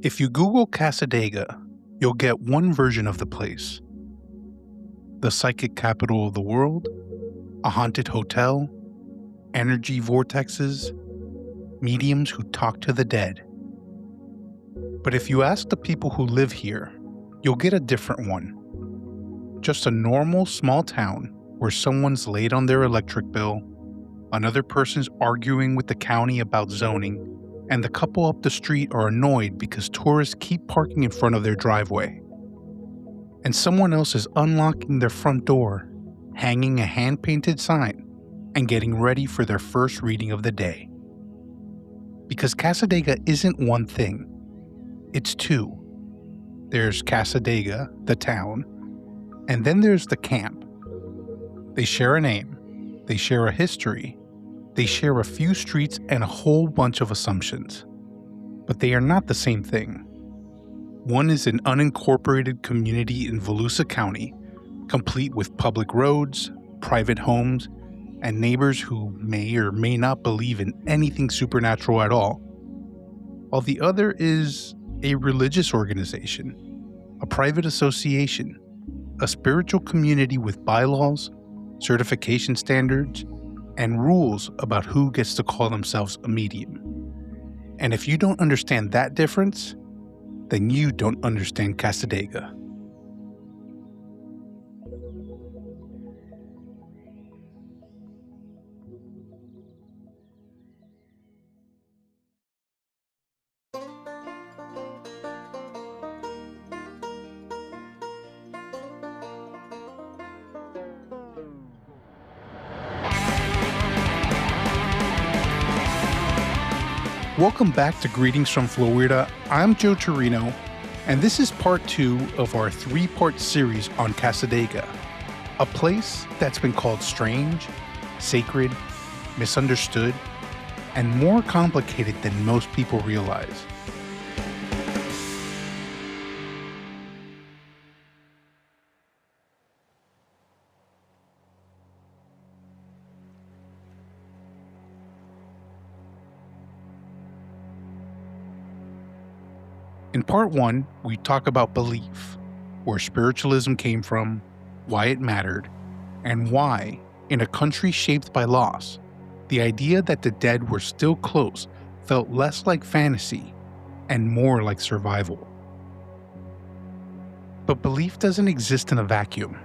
If you Google Cassadaga, you'll get one version of the place: the psychic capital of the world, a haunted hotel, energy vortexes, mediums who talk to the dead. But if you ask the people who live here, you'll get a different one. Just a normal small town where someone's late on their electric bill, another person's arguing with the county about zoning, and the couple up the street are annoyed because tourists keep parking in front of their driveway. And someone else is unlocking their front door, hanging a hand-painted sign, and getting ready for their first reading of the day. Because Cassadaga isn't one thing, it's two. There's Cassadaga, the town, and then there's the camp. They share a name, they share a history, they share a few streets and a whole bunch of assumptions. But they are not the same thing. One is an unincorporated community in Volusia County, complete with public roads, private homes, and neighbors who may or may not believe in anything supernatural at all. While the other is a religious organization, a private association, a spiritual community with bylaws, certification standards, and rules about who gets to call themselves a medium. And if you don't understand that difference, then you don't understand Cassadaga. Welcome back to Greetings from Florida. I'm Joe Torino, and this is part 2 of our 3-part series on Cassadaga, a place that's been called strange, sacred, misunderstood, and more complicated than most people realize. In part 1, we talk about belief, where spiritualism came from, why it mattered, and why, in a country shaped by loss, the idea that the dead were still close felt less like fantasy and more like survival. But belief doesn't exist in a vacuum.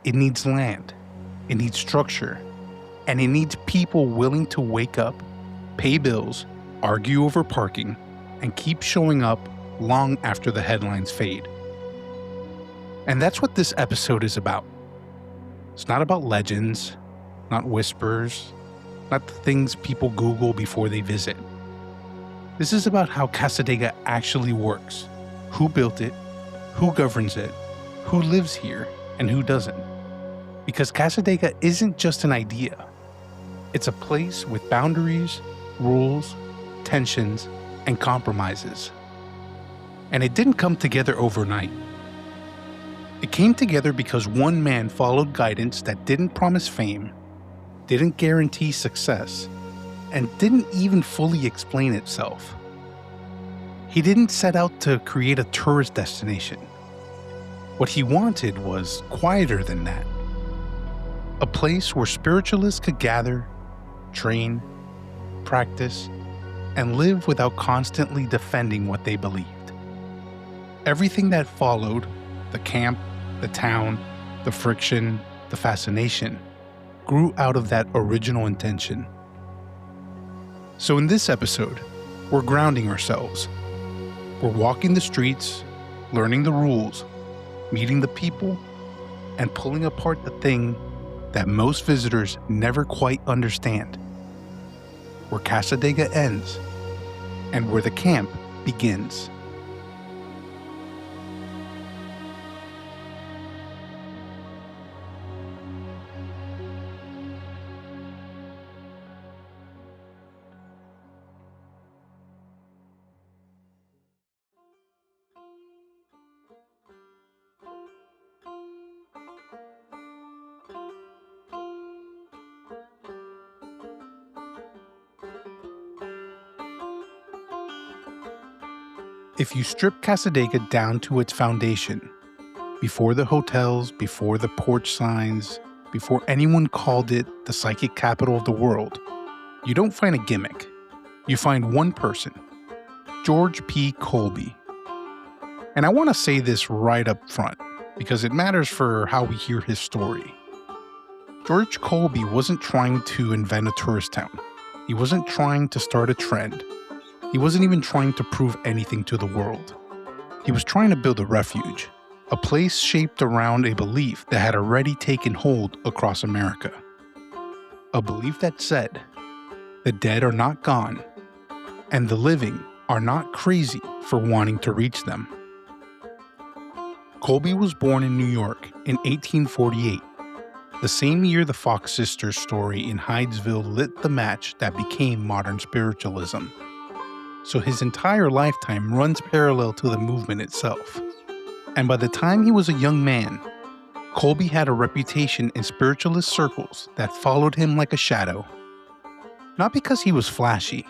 It needs land, it needs structure, and it needs people willing to wake up, pay bills, argue over parking, and keep showing up long after the headlines fade. And that's what this episode is about. It's not about legends, not whispers, not the things people Google before they visit. This is about how Cassadaga actually works, who built it, who governs it, who lives here, and who doesn't. Because Cassadaga isn't just an idea. It's a place with boundaries, rules, tensions, and compromises. And it didn't come together overnight. It came together because one man followed guidance that didn't promise fame, didn't guarantee success, and didn't even fully explain itself. He didn't set out to create a tourist destination. What he wanted was quieter than that. A place where spiritualists could gather, train, practice, and live without constantly defending what they believed. Everything that followed, the camp, the town, the friction, the fascination, grew out of that original intention. So in this episode, we're grounding ourselves. We're walking the streets, learning the rules, meeting the people, and pulling apart the thing that most visitors never quite understand. Where Cassadaga ends, and where the camp begins. If you strip Cassadaga down to its foundation, before the hotels, before the porch signs, before anyone called it the psychic capital of the world, you don't find a gimmick. You find one person, George P. Colby. And I want to say this right up front, because it matters for how we hear his story. George Colby wasn't trying to invent a tourist town. He wasn't trying to start a trend. He wasn't even trying to prove anything to the world. He was trying to build a refuge, a place shaped around a belief that had already taken hold across America. A belief that said, the dead are not gone, and the living are not crazy for wanting to reach them. Colby was born in New York in 1848, the same year the Fox sisters' story in Hydesville lit the match that became modern spiritualism. So his entire lifetime runs parallel to the movement itself. And by the time he was a young man, Colby had a reputation in spiritualist circles that followed him like a shadow. Not because he was flashy,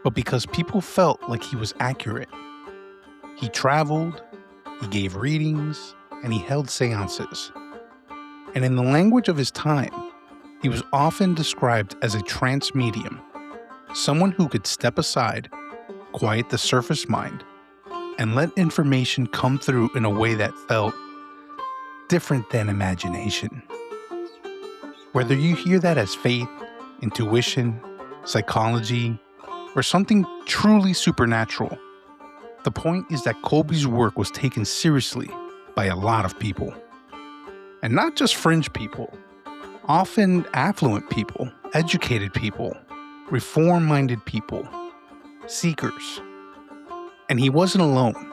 but because people felt like he was accurate. He traveled, he gave readings, and he held seances. And in the language of his time, he was often described as a trance medium, someone who could step aside, quiet the surface mind, and let information come through in a way that felt different than imagination. Whether you hear that as faith, intuition, psychology, or something truly supernatural, the point is that Colby's work was taken seriously by a lot of people. And not just fringe people, often affluent people, educated people, reform-minded people, seekers. And he wasn't alone.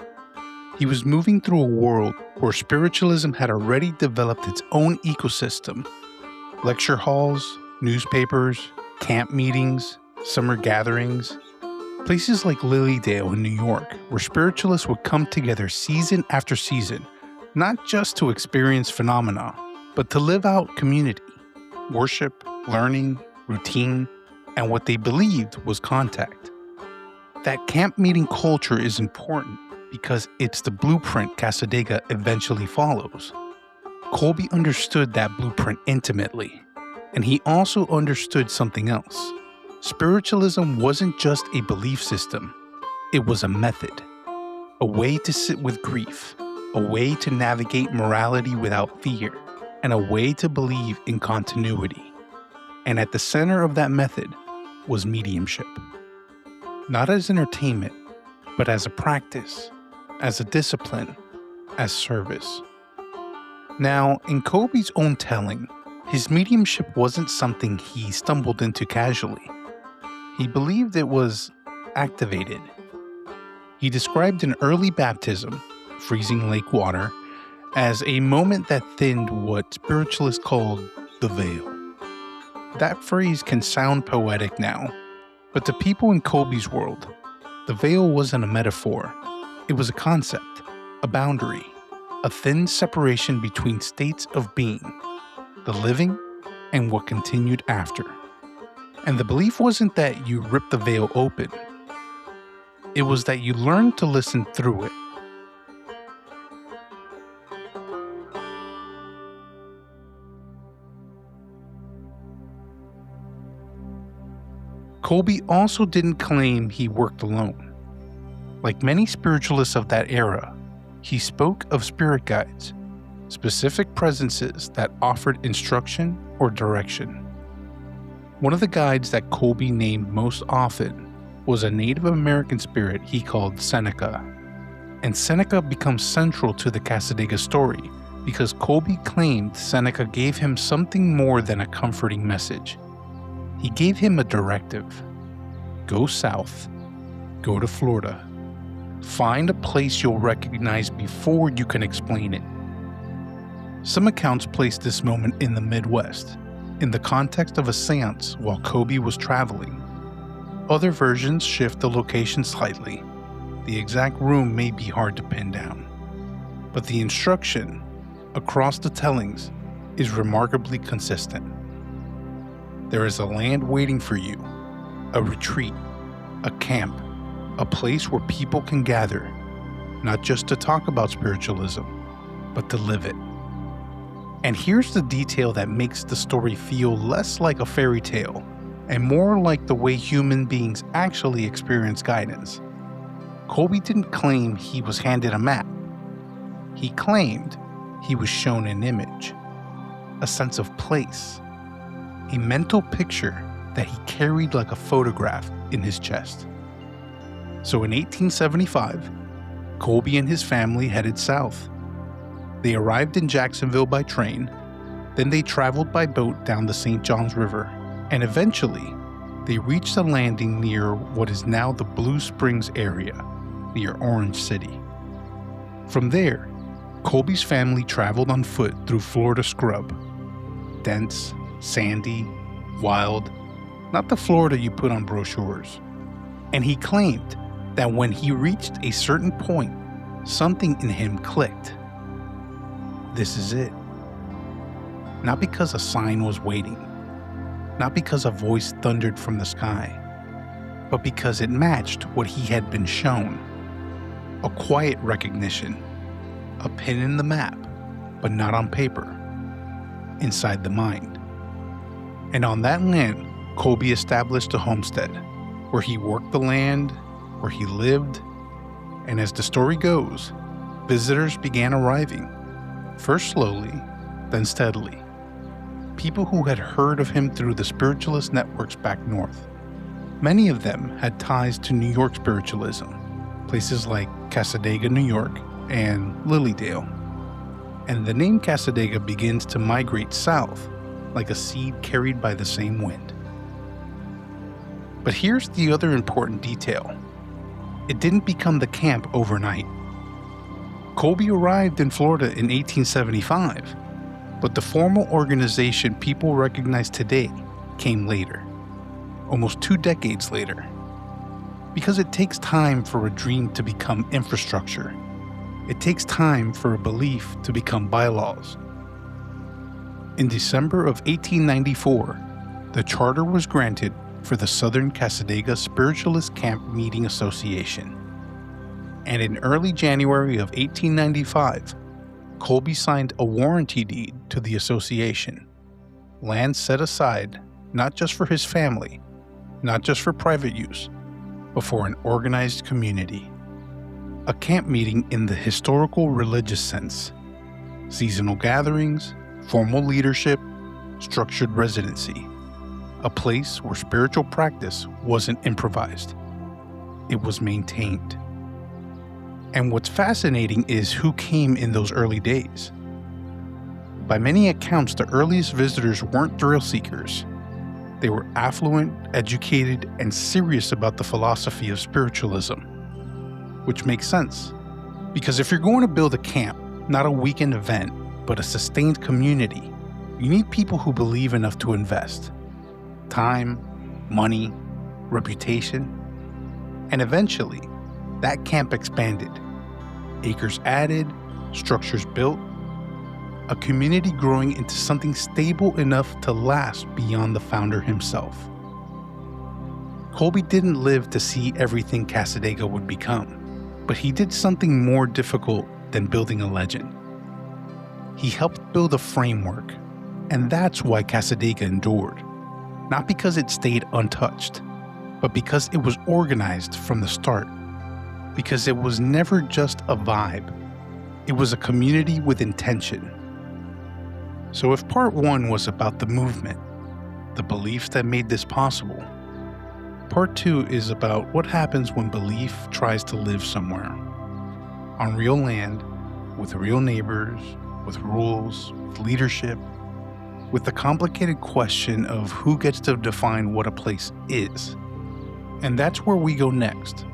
He was moving through a world where spiritualism had already developed its own ecosystem. Lecture halls, newspapers, camp meetings, summer gatherings, places like Lilydale in New York, where spiritualists would come together season after season, not just to experience phenomena, but to live out community, worship, learning, routine, and what they believed was contact. That camp meeting culture is important because it's the blueprint Cassadaga eventually follows. Colby understood that blueprint intimately, and he also understood something else. Spiritualism wasn't just a belief system, it was a method, a way to sit with grief, a way to navigate morality without fear, and a way to believe in continuity. And at the center of that method was mediumship. Not as entertainment, but as a practice, as a discipline, as service. Now, in Colby's own telling, his mediumship wasn't something he stumbled into casually. He believed it was activated. He described an early baptism, freezing lake water, as a moment that thinned what spiritualists called the veil. That phrase can sound poetic now, but to people in Colby's world, the veil wasn't a metaphor. It was a concept, a boundary, a thin separation between states of being, the living and what continued after. And the belief wasn't that you ripped the veil open. It was that you learned to listen through it. Colby also didn't claim he worked alone. Like many spiritualists of that era, he spoke of spirit guides, specific presences that offered instruction or direction. One of the guides that Colby named most often was a Native American spirit he called Seneca. And Seneca becomes central to the Cassadaga story because Colby claimed Seneca gave him something more than a comforting message. He gave him a directive. Go south. Go to Florida. Find a place you'll recognize before you can explain it. Some accounts place this moment in the Midwest, in the context of a seance while Colby was traveling. Other versions shift the location slightly. The exact room may be hard to pin down. But the instruction, across the tellings, is remarkably consistent. There is a land waiting for you, a retreat, a camp, a place where people can gather, not just to talk about spiritualism, but to live it. And here's the detail that makes the story feel less like a fairy tale and more like the way human beings actually experience guidance. Colby didn't claim he was handed a map. He claimed he was shown an image, a sense of place, a mental picture that he carried like a photograph in his chest. So in 1875, Colby and his family headed south. They arrived in Jacksonville by train, then they traveled by boat down the St. Johns River, and eventually they reached a landing near what is now the Blue Springs area, near Orange City. From there, Colby's family traveled on foot through Florida scrub. Dense, sandy, wild, not the Florida you put on brochures. And he claimed that when he reached a certain point, something in him clicked. This is it. Not because a sign was waiting, not because a voice thundered from the sky, but because it matched what he had been shown. A quiet recognition, a pin in the map, but not on paper, inside the mind. And on that land, Colby established a homestead, where he worked the land, where he lived, and as the story goes, visitors began arriving, first slowly, then steadily. People who had heard of him through the spiritualist networks back north. Many of them had ties to New York spiritualism, places like Cassadaga, New York, and Lilydale. And the name Cassadaga begins to migrate south, like a seed carried by the same wind. But here's the other important detail. It didn't become the camp overnight. Colby arrived in Florida in 1875, but the formal organization people recognize today came later, almost 2 decades later. Because it takes time for a dream to become infrastructure. It takes time for a belief to become bylaws. In December of 1894, the charter was granted for the Southern Cassadaga Spiritualist Camp Meeting Association. And in early January of 1895, Colby signed a warranty deed to the association. Land set aside not just for his family, not just for private use, but for an organized community. A camp meeting in the historical religious sense. Seasonal gatherings, formal leadership, structured residency. A place where spiritual practice wasn't improvised. It was maintained. And what's fascinating is who came in those early days. By many accounts, the earliest visitors weren't thrill seekers. They were affluent, educated, and serious about the philosophy of spiritualism. Which makes sense, because if you're going to build a camp, not a weekend event, but a sustained community, you need people who believe enough to invest. Time, money, reputation, and eventually, that camp expanded. Acres added, structures built, a community growing into something stable enough to last beyond the founder himself. Colby didn't live to see everything Cassadaga would become, but he did something more difficult than building a legend. He helped build a framework, and that's why Cassadaga endured. Not because it stayed untouched, but because it was organized from the start. Because it was never just a vibe. It was a community with intention. So if part 1 was about the movement, the beliefs that made this possible, part 2 is about what happens when belief tries to live somewhere. On real land, with real neighbors, with rules, with leadership, with the complicated question of who gets to define what a place is. And that's where we go next.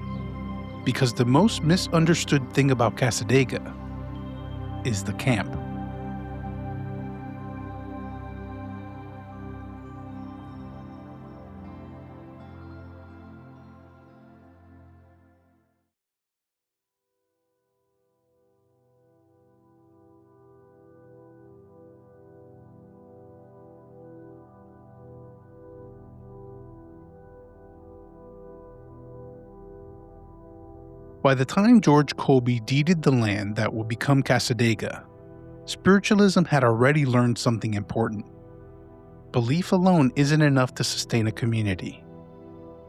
Because the most misunderstood thing about Cassadaga is the camp. By the time George Colby deeded the land that would become Cassadaga, spiritualism had already learned something important. Belief alone isn't enough to sustain a community.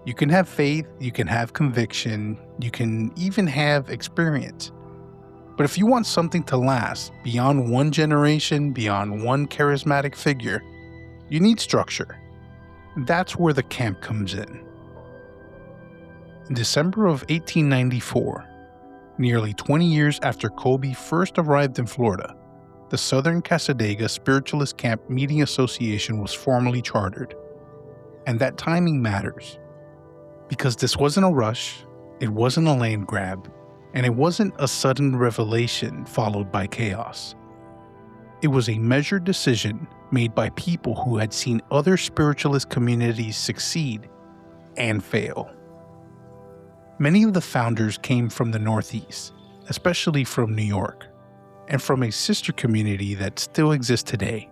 You can have faith, you can have conviction, you can even have experience. But if you want something to last beyond one generation, beyond one charismatic figure, you need structure. That's where the camp comes in. In December of 1894, nearly 20 years after Colby first arrived in Florida, the Southern Cassadaga Spiritualist Camp Meeting Association was formally chartered. And that timing matters, because this wasn't a rush, it wasn't a land grab, and it wasn't a sudden revelation followed by chaos. It was a measured decision made by people who had seen other spiritualist communities succeed and fail. Many of the founders came from the Northeast, especially from New York, and from a sister community that still exists today,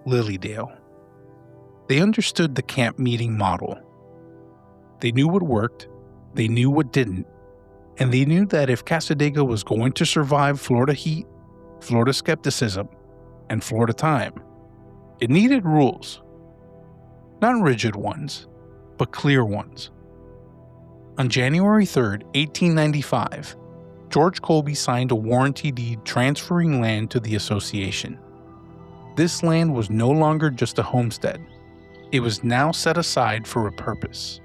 Lilydale. They understood the camp meeting model. They knew what worked, they knew what didn't, and they knew that if Cassadaga was going to survive Florida heat, Florida skepticism, and Florida time, it needed rules. Not rigid ones, but clear ones. On January 3, 1895, George Colby signed a warranty deed transferring land to the association. This land was no longer just a homestead. It was now set aside for a purpose,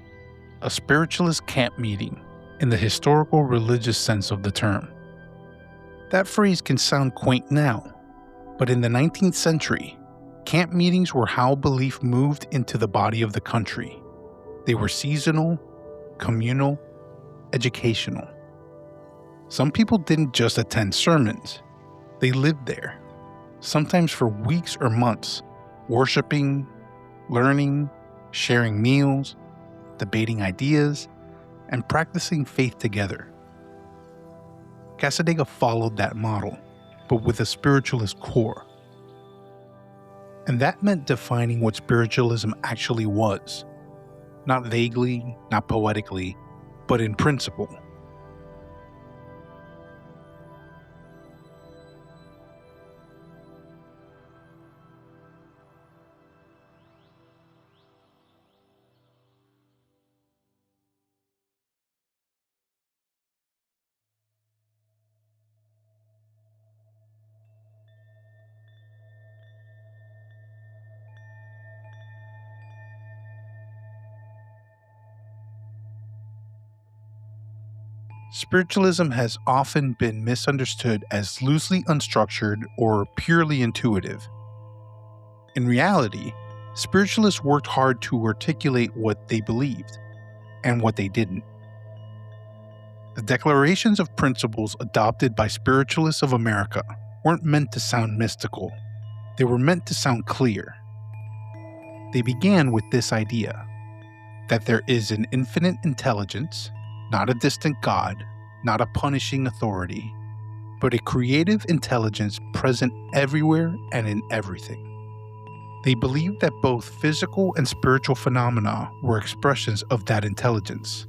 a spiritualist camp meeting in the historical religious sense of the term. That phrase can sound quaint now, but in the 19th century, camp meetings were how belief moved into the body of the country. They were seasonal, communal, educational. Some people didn't just attend sermons, they lived there, sometimes for weeks or months, worshiping, learning, sharing meals, debating ideas, and practicing faith together. Cassadaga followed that model, but with a spiritualist core. And that meant defining what spiritualism actually was, not vaguely, not poetically, but in principle. Spiritualism has often been misunderstood as loosely unstructured or purely intuitive. In reality, spiritualists worked hard to articulate what they believed and what they didn't. The declarations of principles adopted by spiritualists of America weren't meant to sound mystical. They were meant to sound clear. They began with this idea that there is an infinite intelligence, not a distant God, not a punishing authority, but a creative intelligence present everywhere and in everything. They believed that both physical and spiritual phenomena were expressions of that intelligence,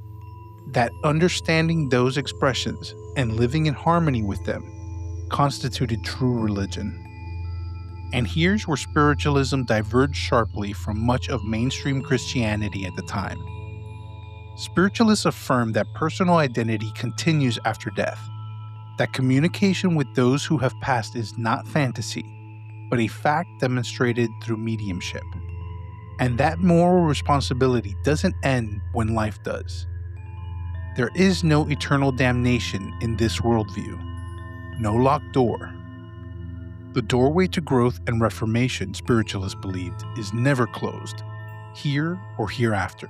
that understanding those expressions and living in harmony with them constituted true religion. And here's where spiritualism diverged sharply from much of mainstream Christianity at the time. Spiritualists affirm that personal identity continues after death, that communication with those who have passed is not fantasy, but a fact demonstrated through mediumship, and that moral responsibility doesn't end when life does. There is no eternal damnation in this worldview, no locked door. The doorway to growth and reformation, spiritualists believed, is never closed, here or hereafter.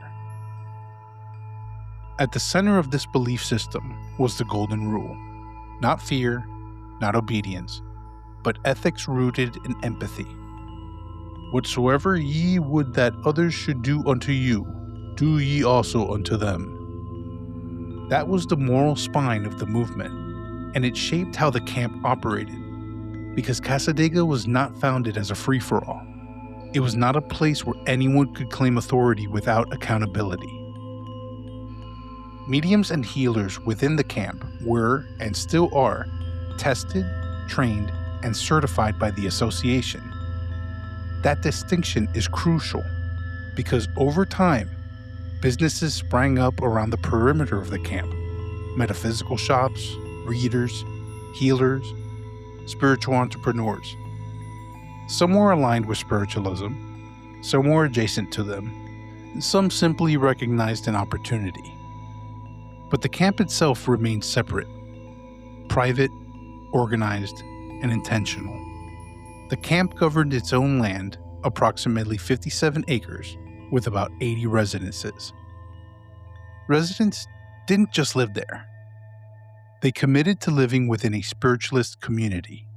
At the center of this belief system was the Golden Rule. Not fear, not obedience, but ethics rooted in empathy. Whatsoever ye would that others should do unto you, do ye also unto them. That was the moral spine of the movement, and it shaped how the camp operated, because Cassadaga was not founded as a free-for-all. It was not a place where anyone could claim authority without accountability. Mediums and healers within the camp were, and still are, tested, trained, and certified by the association. That distinction is crucial because over time, businesses sprang up around the perimeter of the camp. Metaphysical shops, readers, healers, spiritual entrepreneurs. Some were aligned with spiritualism, some were adjacent to them, and some simply recognized an opportunity. But the camp itself remained separate, private, organized, and intentional. The camp governed its own land, approximately 57 acres, with about 80 residences. Residents didn't just live there. They committed to living within a spiritualist community,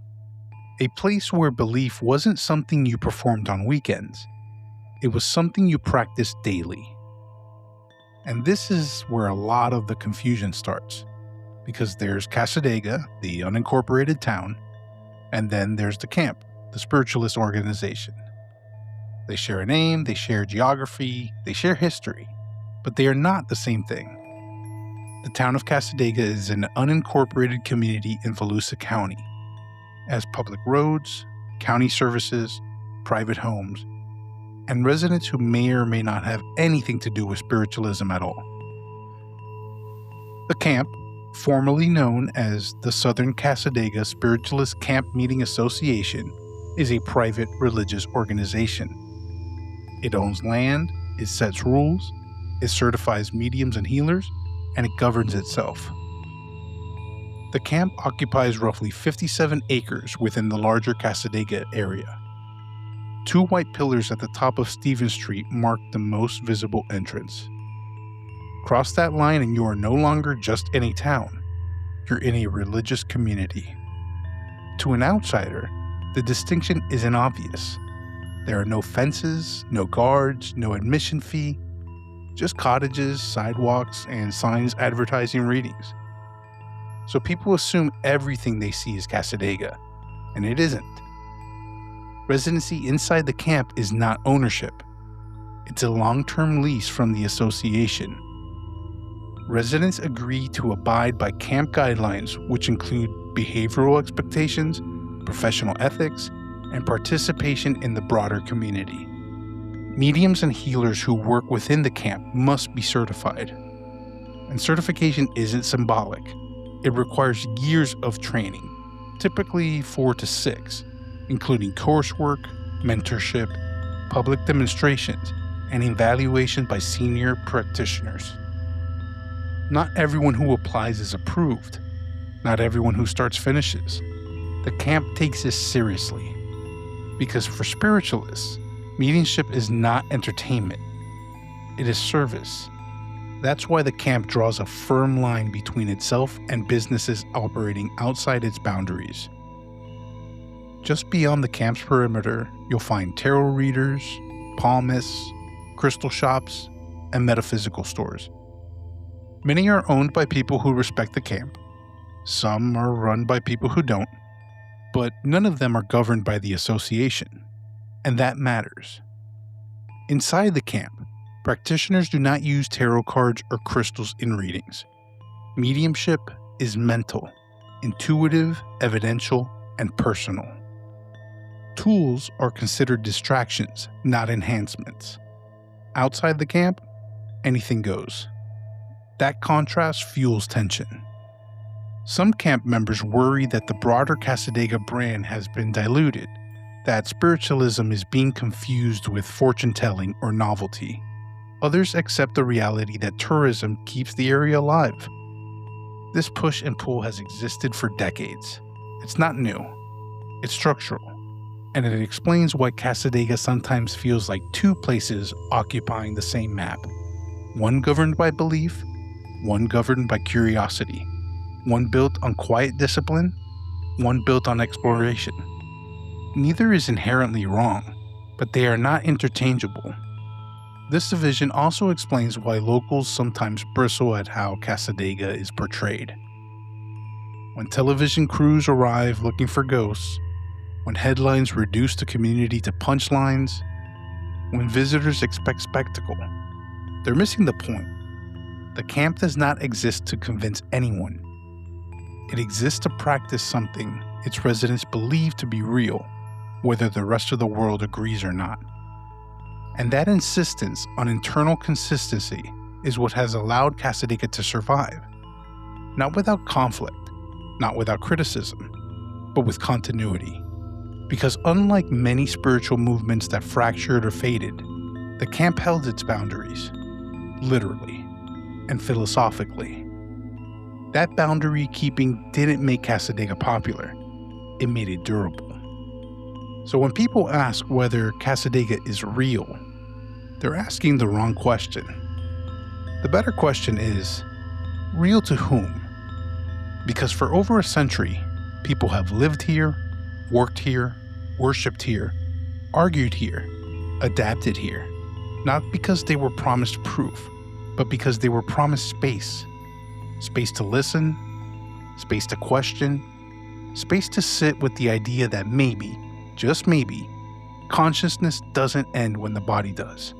a place where belief wasn't something you performed on weekends. It was something you practiced daily. And this is where a lot of the confusion starts, because there's Cassadaga, the unincorporated town, and then there's the camp, the spiritualist organization. They share a name, they share geography, they share history, but they are not the same thing. The town of Cassadaga is an unincorporated community in Volusia County. It has public roads, county services, private homes, and residents who may or may not have anything to do with spiritualism at all. The camp, formerly known as the Southern Cassadaga Spiritualist Camp Meeting Association, is a private religious organization. It owns land, it sets rules, it certifies mediums and healers, and it governs itself. The camp occupies roughly 57 acres within the larger Cassadaga area. 2 white pillars at the top of Stevens Street mark the most visible entrance. Cross that line and you are no longer just in a town, you're in a religious community. To an outsider, the distinction isn't obvious. There are no fences, no guards, no admission fee, just cottages, sidewalks, and signs advertising readings. So people assume everything they see is Cassadaga, and it isn't. Residency inside the camp is not ownership. It's a long-term lease from the association. Residents agree to abide by camp guidelines, which include behavioral expectations, professional ethics, and participation in the broader community. Mediums and healers who work within the camp must be certified. And certification isn't symbolic. It requires years of training, typically 4 to 6, including coursework, mentorship, public demonstrations, and evaluation by senior practitioners. Not everyone who applies is approved. Not everyone who starts finishes. The camp takes this seriously. Because for spiritualists, mediumship is not entertainment. It is service. That's why the camp draws a firm line between itself and businesses operating outside its boundaries. Just beyond the camp's perimeter, you'll find tarot readers, palmists, crystal shops, and metaphysical stores. Many are owned by people who respect the camp. Some are run by people who don't. But none of them are governed by the association, and that matters. Inside the camp, practitioners do not use tarot cards or crystals in readings. Mediumship is mental, intuitive, evidential, and personal. Tools are considered distractions, not enhancements. Outside the camp, anything goes. That contrast fuels tension. Some camp members worry that the broader Cassadaga brand has been diluted, that spiritualism is being confused with fortune-telling or novelty. Others accept the reality that tourism keeps the area alive. This push and pull has existed for decades. It's not new. It's structural. And it explains why Cassadaga sometimes feels like 2 places occupying the same map. One governed by belief, one governed by curiosity. One built on quiet discipline, one built on exploration. Neither is inherently wrong, but they are not interchangeable. This division also explains why locals sometimes bristle at how Cassadaga is portrayed. When television crews arrive looking for ghosts, when headlines reduce the community to punchlines, when visitors expect spectacle, they're missing the point. The camp does not exist to convince anyone. It exists to practice something its residents believe to be real, whether the rest of the world agrees or not. And that insistence on internal consistency is what has allowed Cassadaga to survive. Not without conflict, not without criticism, but with continuity. Because unlike many spiritual movements that fractured or faded, the camp held its boundaries, literally and philosophically. That boundary keeping didn't make Cassadaga popular, it made it durable. So when people ask whether Cassadaga is real, they're asking the wrong question. The better question is, real to whom? Because for over a century, people have lived here, worked here, worshipped here, argued here, adapted here, not because they were promised proof, but because they were promised space. Space to listen, space to question, space to sit with the idea that maybe, just maybe, consciousness doesn't end when the body does.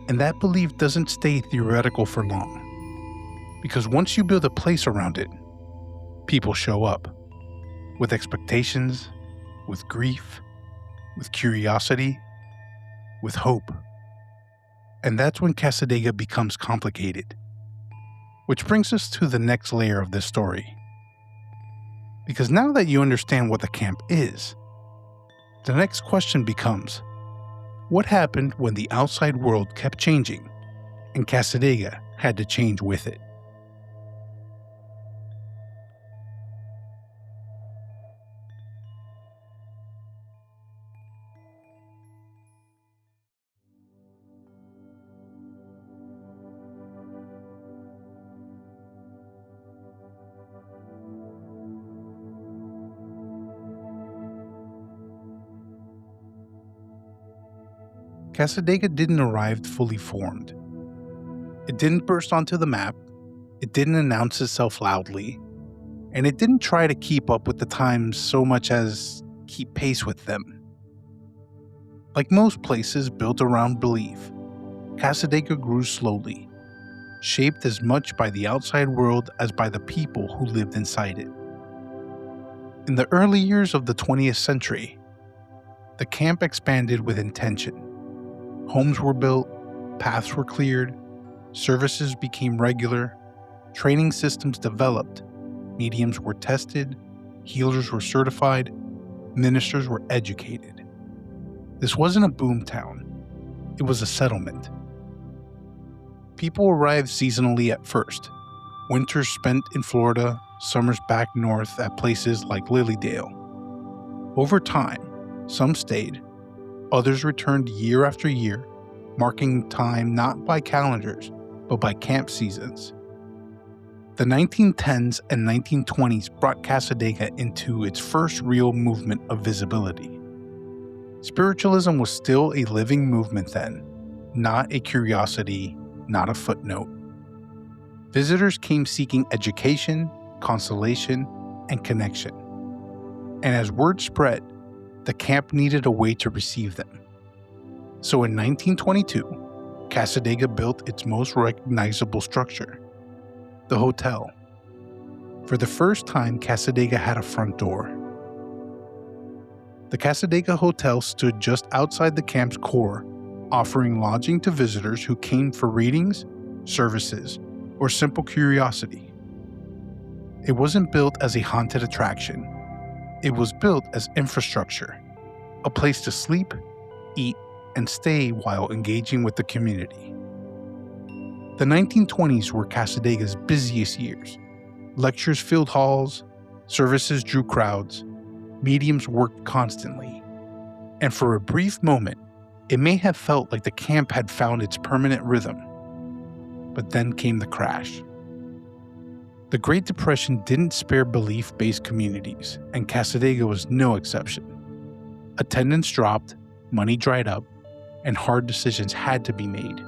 And that belief doesn't stay theoretical for long. Because once you build a place around it, people show up. With expectations, with grief, with curiosity, with hope. And that's when Cassadaga becomes complicated. Which brings us to the next layer of this story. Because now that you understand what the camp is, the next question becomes, what happened when the outside world kept changing and Cassadaga had to change with it? Cassadaga didn't arrive fully formed. It didn't burst onto the map, it didn't announce itself loudly, and it didn't try to keep up with the times so much as keep pace with them. Like most places built around belief, Cassadaga grew slowly, shaped as much by the outside world as by the people who lived inside it. In the early years of the 20th century, the camp expanded with intention. Homes were built, paths were cleared, services became regular, training systems developed, mediums were tested, healers were certified, ministers were educated. This wasn't a boom town, it was a settlement. People arrived seasonally at first, winters spent in Florida, summers back north at places like Lilydale. Over time, some stayed, others returned year after year, marking time not by calendars, but by camp seasons. The 1910s and 1920s brought Cassadaga into its first real movement of visibility. Spiritualism was still a living movement then, not a curiosity, not a footnote. Visitors came seeking education, consolation, and connection. And as word spread, the camp needed a way to receive them. So in 1922, Cassadaga built its most recognizable structure, the hotel. For the first time, Cassadaga had a front door. The Cassadaga Hotel stood just outside the camp's core, offering lodging to visitors who came for readings, services, or simple curiosity. It wasn't built as a haunted attraction. It was built as infrastructure, a place to sleep, eat, and stay while engaging with the community. The 1920s were Cassadaga's busiest years. Lectures filled halls, services drew crowds, mediums worked constantly. And for a brief moment, it may have felt like the camp had found its permanent rhythm. But then came the crash. The Great Depression didn't spare belief-based communities, and Cassadaga was no exception. Attendance dropped, money dried up, and hard decisions had to be made.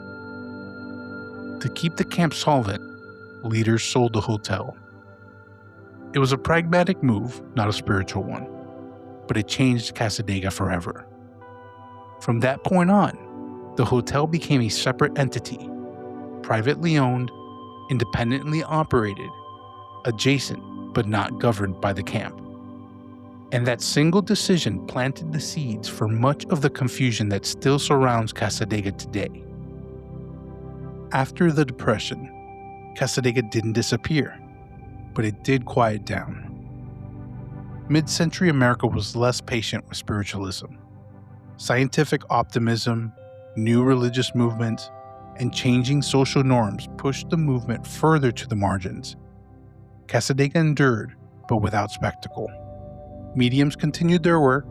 To keep the camp solvent, leaders sold the hotel. It was a pragmatic move, not a spiritual one, but it changed Cassadaga forever. From that point on, the hotel became a separate entity, privately owned, independently operated, adjacent but not governed by the camp. And that single decision planted the seeds for much of the confusion that still surrounds Cassadaga today. After the Depression, Cassadaga didn't disappear, but it did quiet down. Mid-century America was less patient with spiritualism. Scientific optimism, new religious movements, and changing social norms pushed the movement further to the margins. Cassadaga endured, but without spectacle. Mediums continued their work,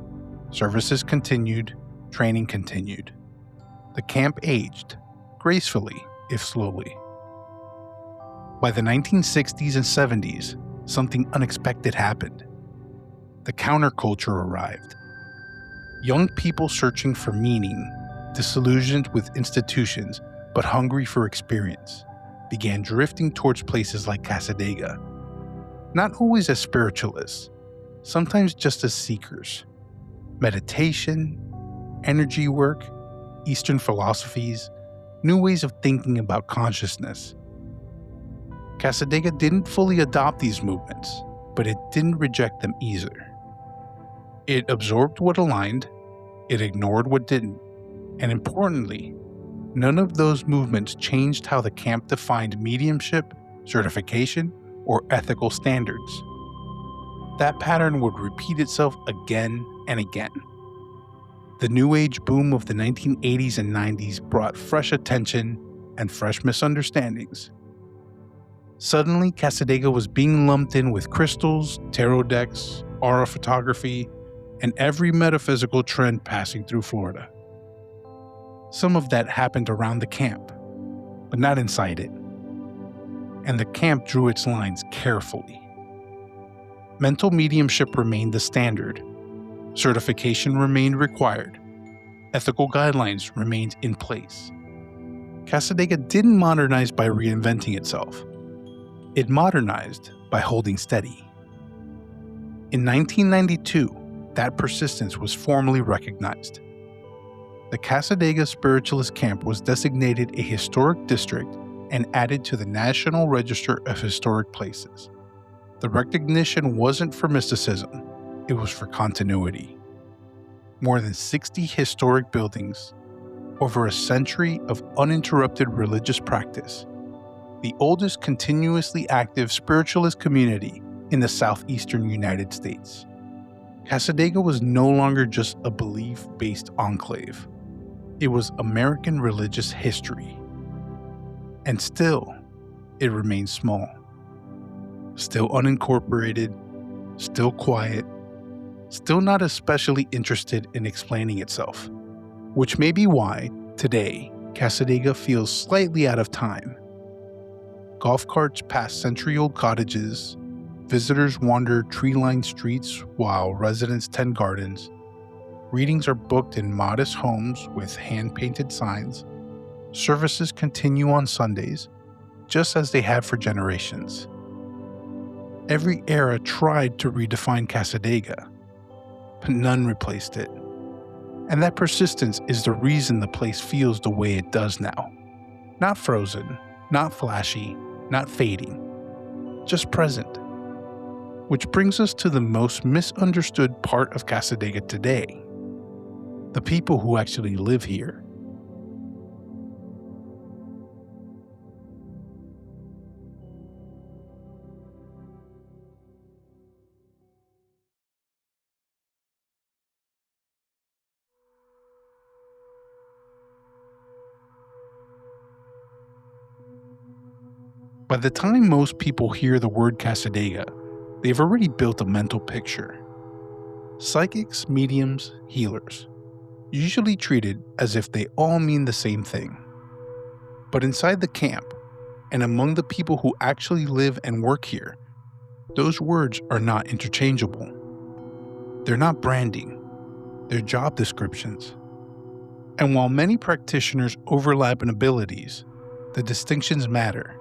services continued, training continued. The camp aged, gracefully, if slowly. By the 1960s and 70s, something unexpected happened. The counterculture arrived. Young people searching for meaning, disillusioned with institutions, but hungry for experience, began drifting towards places like Cassadaga. Not always as spiritualists, sometimes just as seekers. Meditation, energy work, Eastern philosophies, new ways of thinking about consciousness. Cassadaga didn't fully adopt these movements, but it didn't reject them either. It absorbed what aligned, it ignored what didn't, and importantly, none of those movements changed how the camp defined mediumship, certification, or ethical standards. That pattern would repeat itself again and again. The New Age boom of the 1980s and 90s brought fresh attention and fresh misunderstandings. Suddenly, Cassadaga was being lumped in with crystals, tarot decks, aura photography, and every metaphysical trend passing through Florida. Some of that happened around the camp, but not inside it. And the camp drew its lines carefully. Mental mediumship remained the standard. Certification remained required. Ethical guidelines remained in place. Cassadaga didn't modernize by reinventing itself. It modernized by holding steady. In 1992, that persistence was formally recognized. The Cassadaga Spiritualist Camp was designated a historic district and added to the National Register of Historic Places. The recognition wasn't for mysticism, it was for continuity. More than 60 historic buildings, over a century of uninterrupted religious practice, the oldest continuously active spiritualist community in the southeastern United States. Cassadaga was no longer just a belief-based enclave. It was American religious history. And still, it remains small. Still unincorporated, still quiet, still not especially interested in explaining itself. Which may be why, today, Cassadaga feels slightly out of time. Golf carts pass century-old cottages, visitors wander tree-lined streets while residents tend gardens, readings are booked in modest homes with hand-painted signs, services continue on Sundays, just as they have for generations. Every era tried to redefine Cassadaga, but none replaced it. And that persistence is the reason the place feels the way it does now. Not frozen, not flashy, not fading, just present. Which brings us to the most misunderstood part of Cassadaga today: the people who actually live here. By the time most people hear the word Cassadaga, they've already built a mental picture. Psychics, mediums, healers, usually treated as if they all mean the same thing. But inside the camp, and among the people who actually live and work here, those words are not interchangeable. They're not branding, they're job descriptions. And while many practitioners overlap in abilities, the distinctions matter,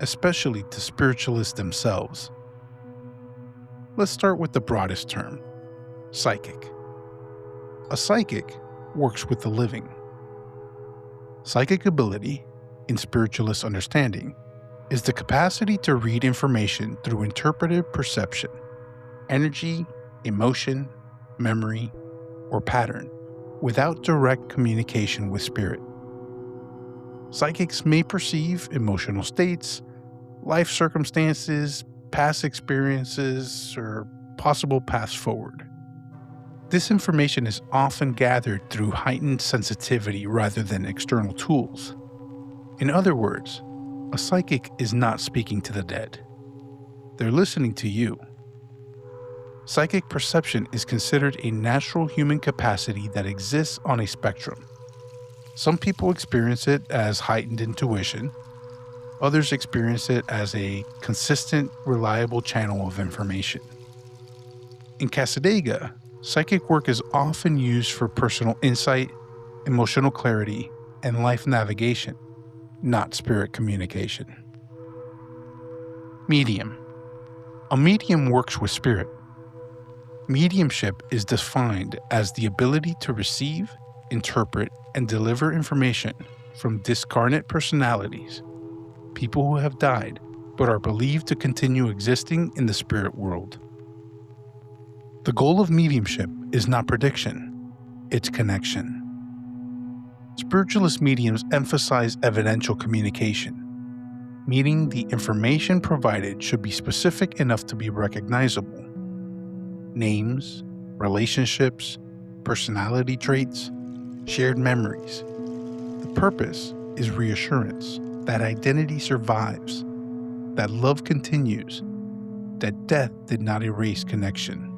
especially to spiritualists themselves. Let's start with the broadest term, psychic. A psychic works with the living. Psychic ability, in spiritualist understanding, is the capacity to read information through interpretive perception, energy, emotion, memory, or pattern, without direct communication with spirit. Psychics may perceive emotional states, life circumstances, past experiences, or possible paths forward. This information is often gathered through heightened sensitivity rather than external tools. In other words, a psychic is not speaking to the dead. They're listening to you. Psychic perception is considered a natural human capacity that exists on a spectrum. Some people experience it as heightened intuition. Others experience it as a consistent, reliable channel of information. In Cassadaga, psychic work is often used for personal insight, emotional clarity, and life navigation, not spirit communication. Medium. A medium works with spirit. Mediumship is defined as the ability to receive, interpret, and deliver information from discarnate personalities, people who have died but are believed to continue existing in the spirit world. The goal of mediumship is not prediction, it's connection. Spiritualist mediums emphasize evidential communication, meaning the information provided should be specific enough to be recognizable. Names, relationships, personality traits, shared memories. The purpose is reassurance that identity survives, that love continues, that death did not erase connection.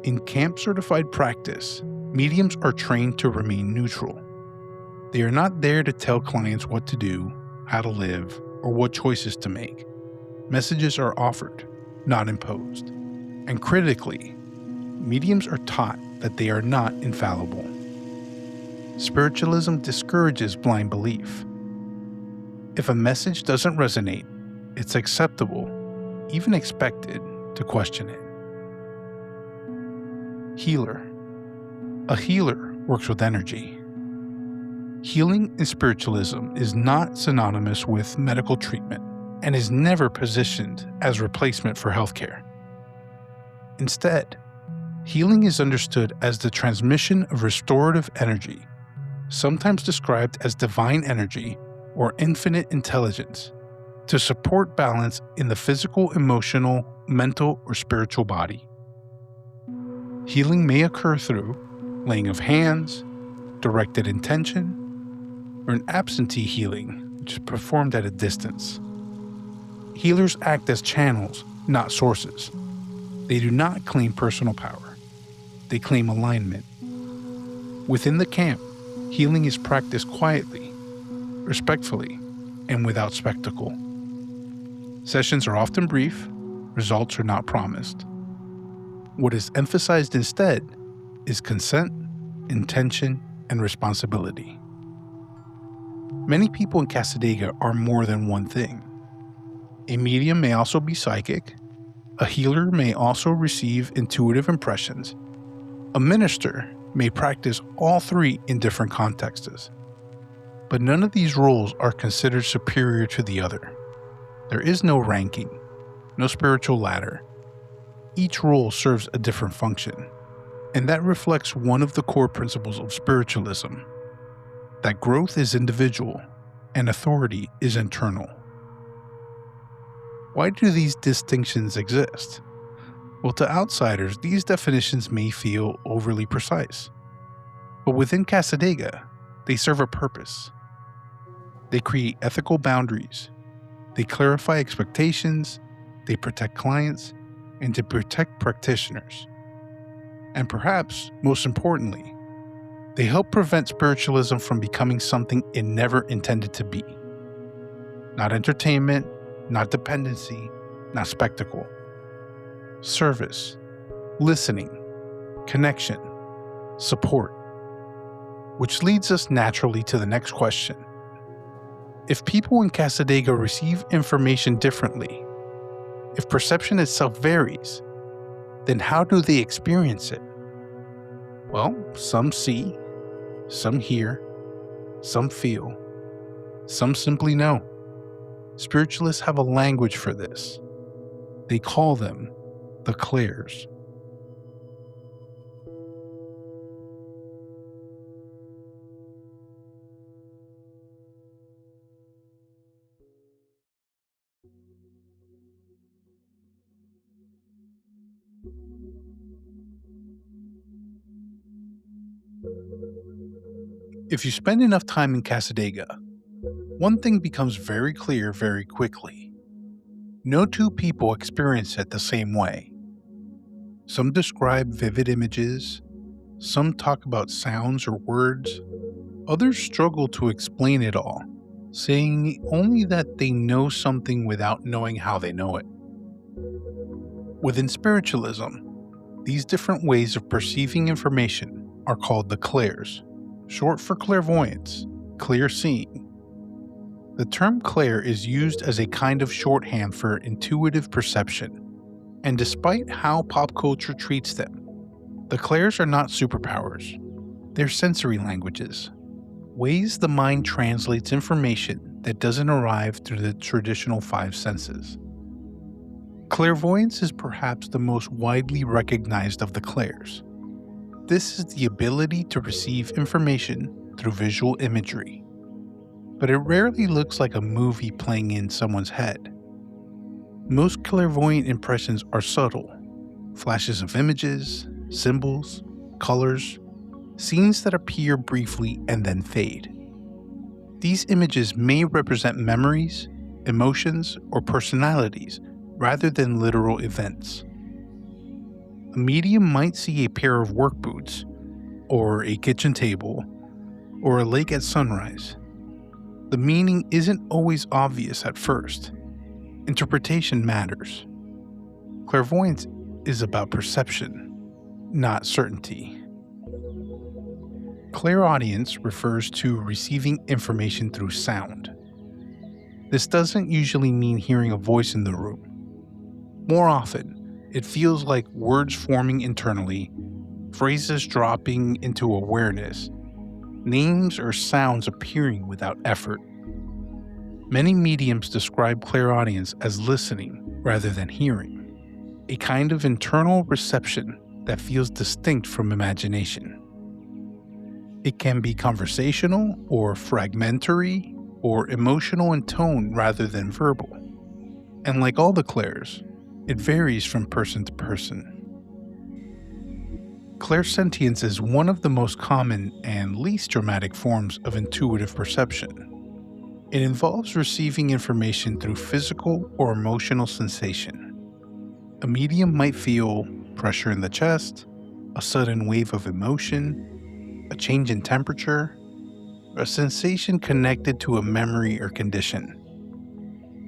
In camp-certified practice, mediums are trained to remain neutral. They are not there to tell clients what to do, how to live, or what choices to make. Messages are offered, not imposed. And critically, mediums are taught that they are not infallible. Spiritualism discourages blind belief. If a message doesn't resonate, it's acceptable, even expected, to question it. Healer. A healer works with energy. Healing in spiritualism is not synonymous with medical treatment and is never positioned as replacement for healthcare. Instead, healing is understood as the transmission of restorative energy, sometimes described as divine energy or infinite intelligence, to support balance in the physical, emotional, mental, or spiritual body. Healing may occur through laying of hands, directed intention, or an absentee healing, which is performed at a distance. Healers act as channels, not sources. They do not claim personal power. They claim alignment. Within the camp, healing is practiced quietly, respectfully, and without spectacle. Sessions are often brief, results are not promised. What is emphasized instead is consent, intention, and responsibility. Many people in Cassadaga are more than one thing. A medium may also be psychic. A healer may also receive intuitive impressions. A minister may practice all three in different contexts. But none of these roles are considered superior to the other. There is no ranking, no spiritual ladder. Each role serves a different function, and that reflects one of the core principles of spiritualism, that growth is individual and authority is internal. Why do these distinctions exist? Well, to outsiders, these definitions may feel overly precise. But within Cassadaga, they serve a purpose. They create ethical boundaries. They clarify expectations. They protect clients, and to protect practitioners. And perhaps, most importantly, they help prevent spiritualism from becoming something it never intended to be. Not entertainment, not dependency, not spectacle. Service, listening, connection, support. Which leads us naturally to the next question. If people in Cassadaga receive information differently, if perception itself varies, then how do they experience it? Well, some see, some hear, some feel, Some simply know. Spiritualists have a language for this. They call them the clairs. If you spend enough time in Cassadaga, one thing becomes very clear very quickly. No two people experience it the same way. Some describe vivid images, some talk about sounds or words, others struggle to explain it all, saying only that they know something without knowing how they know it. Within spiritualism, these different ways of perceiving information are called the clairs, short for clairvoyance, clear seeing. The term clair is used as a kind of shorthand for intuitive perception, and despite how pop culture treats them, the clairs are not superpowers. They're sensory languages, ways the mind translates information that doesn't arrive through the traditional five senses. Clairvoyance is perhaps the most widely recognized of the clairs. This is the ability to receive information through visual imagery, but it rarely looks like a movie playing in someone's head. Most clairvoyant impressions are subtle, flashes of images, symbols, colors, scenes that appear briefly and then fade. These images may represent memories, emotions, or personalities rather than literal events. A medium might see a pair of work boots, or a kitchen table, or a lake at sunrise. The meaning isn't always obvious at first. Interpretation matters. Clairvoyance is about perception, not certainty. Clairaudience refers to receiving information through sound. This doesn't usually mean hearing a voice in the room. More often, it feels like words forming internally, phrases dropping into awareness, names or sounds appearing without effort. Many mediums describe clairaudience as listening rather than hearing, a kind of internal reception that feels distinct from imagination. It can be conversational or fragmentary or emotional in tone rather than verbal. And like all the clairs, it varies from person to person. Clairsentience is one of the most common and least dramatic forms of intuitive perception. It involves receiving information through physical or emotional sensation. A medium might feel pressure in the chest, a sudden wave of emotion, a change in temperature, or a sensation connected to a memory or condition.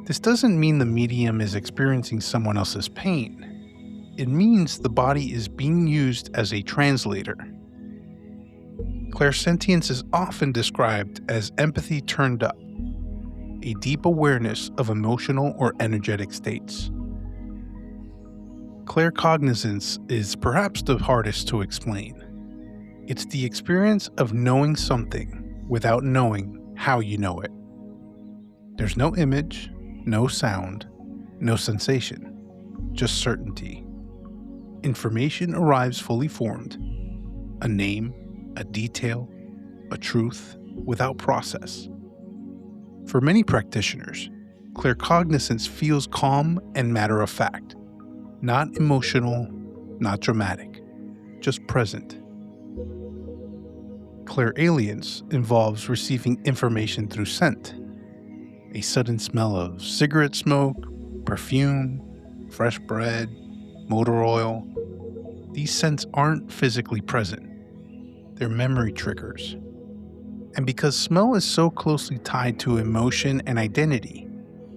This doesn't mean the medium is experiencing someone else's pain. It means the body is being used as a translator. Clairsentience is often described as empathy turned up, a deep awareness of emotional or energetic states. Claircognizance is perhaps the hardest to explain. It's the experience of knowing something without knowing how you know it. There's no image, no sound, no sensation, just certainty. Information arrives fully formed, a name, a detail, a truth, without process. For many practitioners, claircognizance feels calm and matter-of-fact, not emotional, not dramatic, just present. Clairalience involves receiving information through scent, a sudden smell of cigarette smoke, perfume, fresh bread, motor oil. These scents aren't physically present. They're memory triggers. And because smell is so closely tied to emotion and identity,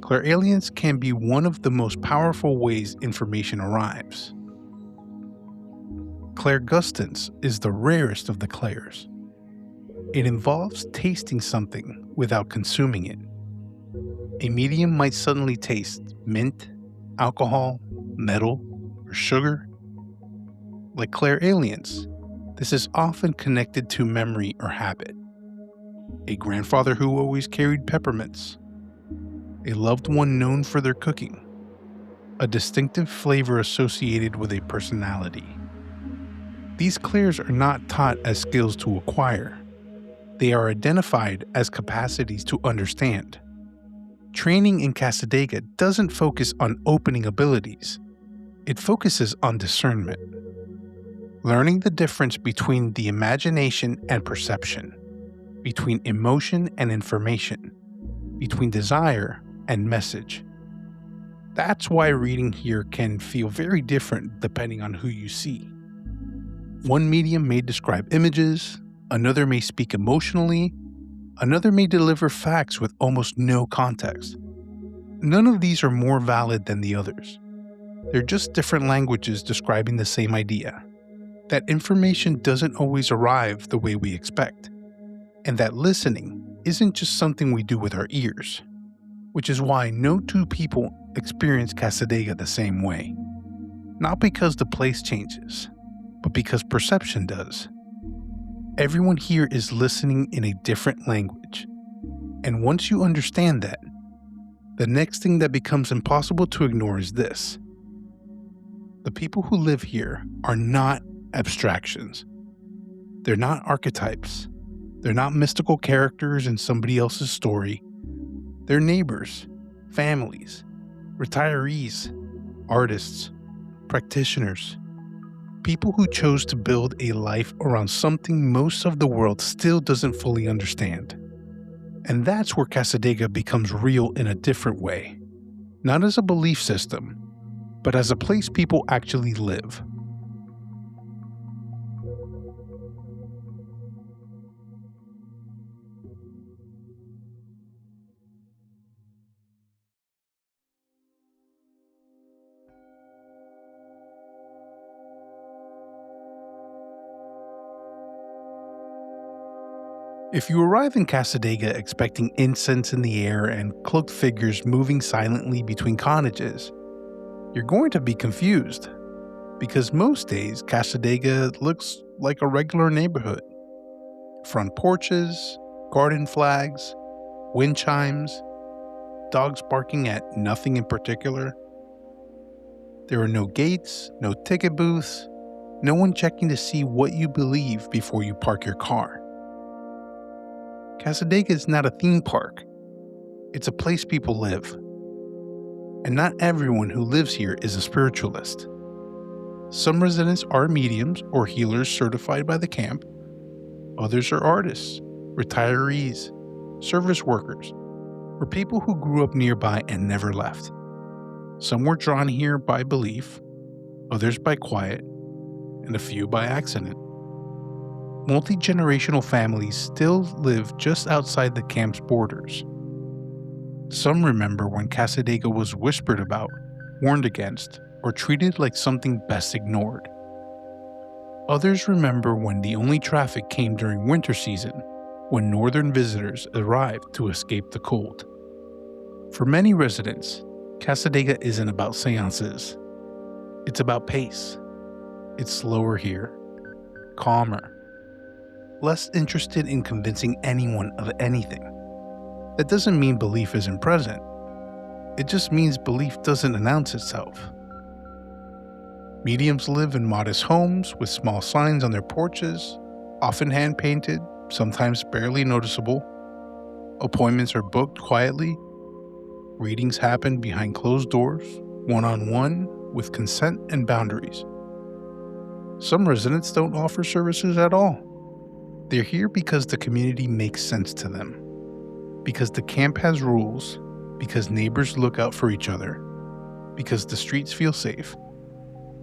clairalience can be one of the most powerful ways information arrives. Clairgustance is the rarest of the clairs. It involves tasting something without consuming it. A medium might suddenly taste mint, alcohol, metal, or sugar. Like clairalience, this is often connected to memory or habit. a grandfather who always carried peppermints, a loved one known for their cooking, a distinctive flavor associated with a personality. These clairs are not taught as skills to acquire. They are identified as capacities to understand. Training in Cassadaga doesn't focus on opening abilities. It focuses on discernment. Learning the difference between the imagination and perception, between emotion and information, between desire and message. That's why reading here can feel very different depending on who you see. One medium may describe images, another may speak emotionally, another may deliver facts with almost no context. None of these are more valid than the others. They're just different languages describing the same idea. That information doesn't always arrive the way we expect, and that listening isn't just something we do with our ears, which is why no two people experience Cassadaga the same way. Not because the place changes, but because perception does. Everyone here is listening in a different language, and once you understand that, the next thing that becomes impossible to ignore is this. The people who live here are not abstractions. They're not archetypes. They're not mystical characters in somebody else's story. They're neighbors, families, retirees, artists, practitioners, people who chose to build a life around something most of the world still doesn't fully understand. And that's where Cassadaga becomes real in a different way. Not as a belief system, but as a place people actually live. If you arrive in Cassadaga expecting incense in the air and cloaked figures moving silently between cottages, you're going to be confused, because most days Cassadaga looks like a regular neighborhood. Front porches, garden flags, wind chimes, dogs barking at nothing in particular. There are no gates, no ticket booths, no one checking to see what you believe before you park your car. Cassadaga is not a theme park. It's a place people live. And not everyone who lives here is a spiritualist. Some residents are mediums or healers certified by the camp. Others are artists, retirees, service workers, or people who grew up nearby and never left. Some were drawn here by belief, others by quiet, and a few by accident. Multi-generational families still live just outside the camp's borders. Some remember when Cassadaga was whispered about, warned against, or treated like something best ignored. Others remember when the only traffic came during winter season, when northern visitors arrived to escape the cold. For many residents, Cassadaga isn't about seances. It's about pace. It's slower here, calmer, less interested in convincing anyone of anything. That doesn't mean belief isn't present. It just means belief doesn't announce itself. Mediums live in modest homes with small signs on their porches, often hand-painted, sometimes barely noticeable. Appointments are booked quietly. Readings happen behind closed doors, one-on-one, with consent and boundaries. Some residents don't offer services at all. They're here because the community makes sense to them, because the camp has rules, because neighbors look out for each other, because the streets feel safe,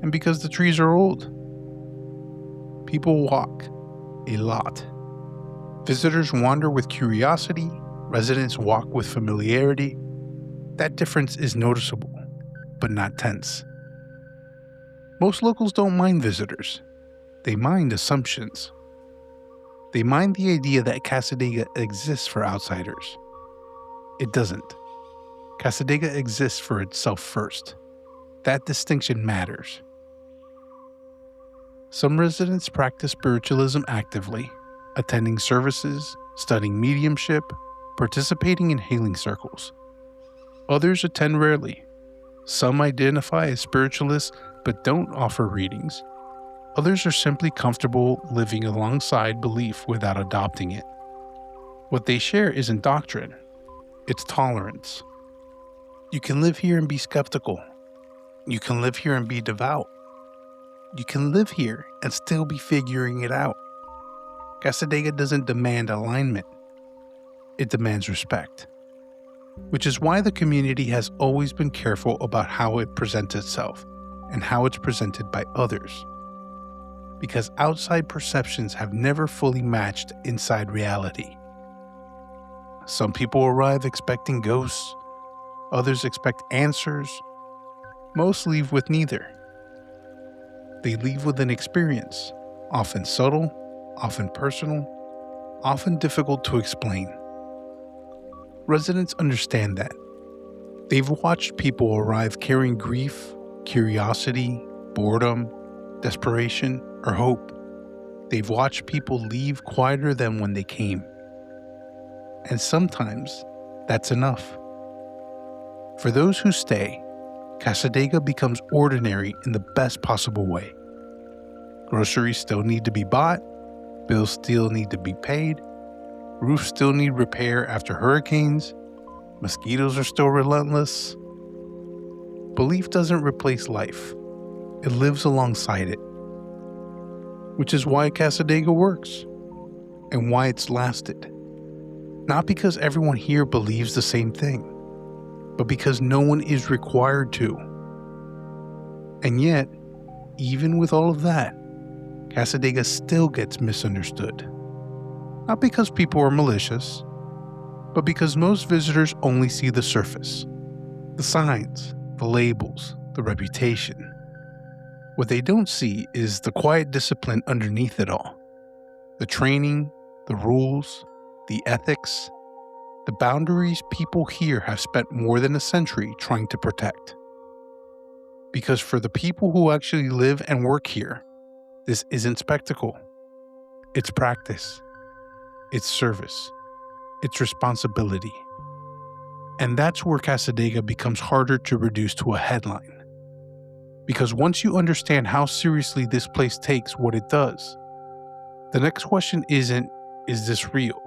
and because the trees are old. People walk, a lot. Visitors wander with curiosity, residents walk with familiarity. That difference is noticeable, but not tense. Most locals don't mind visitors. They mind assumptions. They mind the idea that Cassadaga exists for outsiders. It doesn't. Cassadaga exists for itself first. That distinction matters. Some residents practice spiritualism actively, attending services, studying mediumship, participating in healing circles. Others attend rarely. Some identify as spiritualists but don't offer readings. Others are simply comfortable living alongside belief without adopting it. What they share isn't doctrine, it's tolerance. You can live here and be skeptical. You can live here and be devout. You can live here and still be figuring it out. Cassadaga doesn't demand alignment. It demands respect. Which is why the community has always been careful about how it presents itself and how it's presented by others. Because outside perceptions have never fully matched inside reality. Some people arrive expecting ghosts, others expect answers, most leave with neither. They leave with an experience, often subtle, often personal, often difficult to explain. Residents understand that. They've watched people arrive carrying grief, curiosity, boredom, desperation, or hope. They've watched people leave quieter than when they came. And sometimes, that's enough. For those who stay, Cassadaga becomes ordinary in the best possible way. Groceries still need to be bought, bills still need to be paid, roofs still need repair after hurricanes, mosquitoes are still relentless. Belief doesn't replace life, it lives alongside it. Which is why Cassadaga works, and why it's lasted. Not because everyone here believes the same thing, but because no one is required to. And yet, even with all of that, Cassadaga still gets misunderstood. Not because people are malicious, but because most visitors only see the surface, the signs, the labels, the reputation. What they don't see is the quiet discipline underneath it all. The training, the rules, the ethics, the boundaries people here have spent more than a century trying to protect. Because for the people who actually live and work here, this isn't spectacle. It's practice. It's service. It's responsibility. And that's where Cassadaga becomes harder to reduce to a headline. Because once you understand how seriously this place takes what it does, the next question isn't, is this real?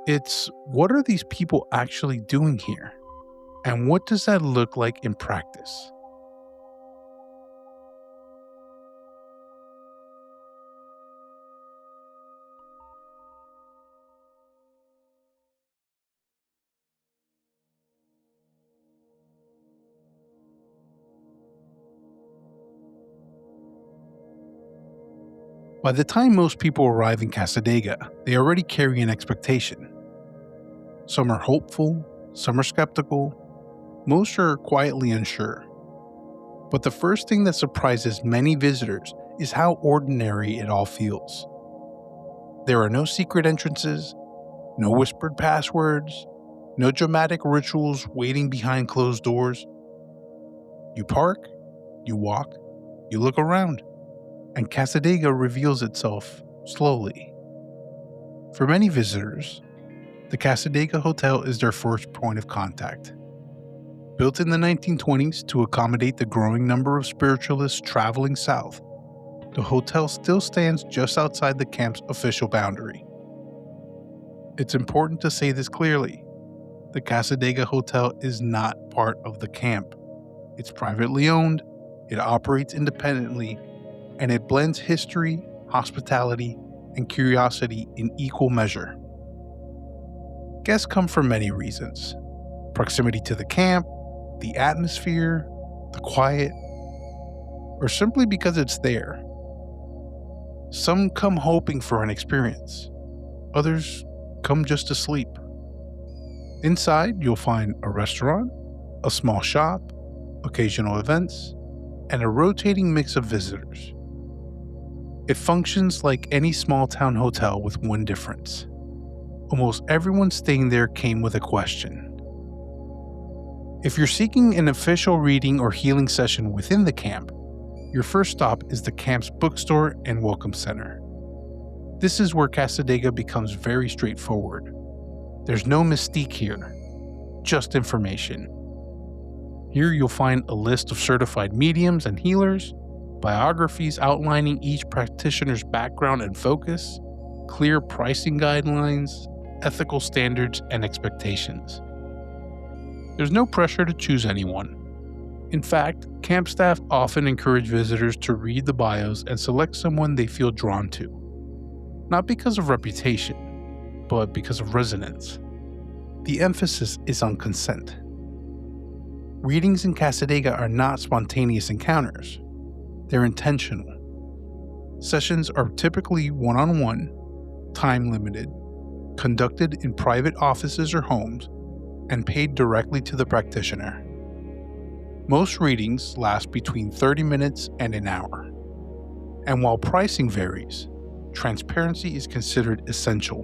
It's, what are these people actually doing here? And what does that look like in practice? By the time most people arrive in Cassadaga, they already carry an expectation. Some are hopeful, some are skeptical, most are quietly unsure. But the first thing that surprises many visitors is how ordinary it all feels. There are no secret entrances, no whispered passwords, no dramatic rituals waiting behind closed doors. You park, you walk, you look around, and Cassadaga reveals itself slowly. For many visitors, the Cassadaga Hotel is their first point of contact. Built in the 1920s to accommodate the growing number of spiritualists traveling south, the hotel still stands just outside the camp's official boundary. It's important to say this clearly. The Cassadaga Hotel is not part of the camp. It's privately owned, it operates independently, and it blends history, hospitality, and curiosity in equal measure. Guests come for many reasons: proximity to the camp, the atmosphere, the quiet, or simply because it's there. Some come hoping for an experience. Others come just to sleep. Inside, you'll find a restaurant, a small shop, occasional events, and a rotating mix of visitors. It functions like any small-town hotel with one difference. Almost everyone staying there came with a question. If you're seeking an official reading or healing session within the camp, your first stop is the camp's bookstore and welcome center. This is where Cassadaga becomes very straightforward. There's no mystique here, just information. Here you'll find a list of certified mediums and healers, biographies outlining each practitioner's background and focus, clear pricing guidelines, ethical standards, and expectations. There's no pressure to choose anyone. In fact, camp staff often encourage visitors to read the bios and select someone they feel drawn to. Not because of reputation, but because of resonance. The emphasis is on consent. Readings in Cassadaga are not spontaneous encounters. They're intentional. Sessions are typically one-on-one, time-limited, conducted in private offices or homes, and paid directly to the practitioner. Most readings last between 30 minutes and an hour. And while pricing varies, transparency is considered essential.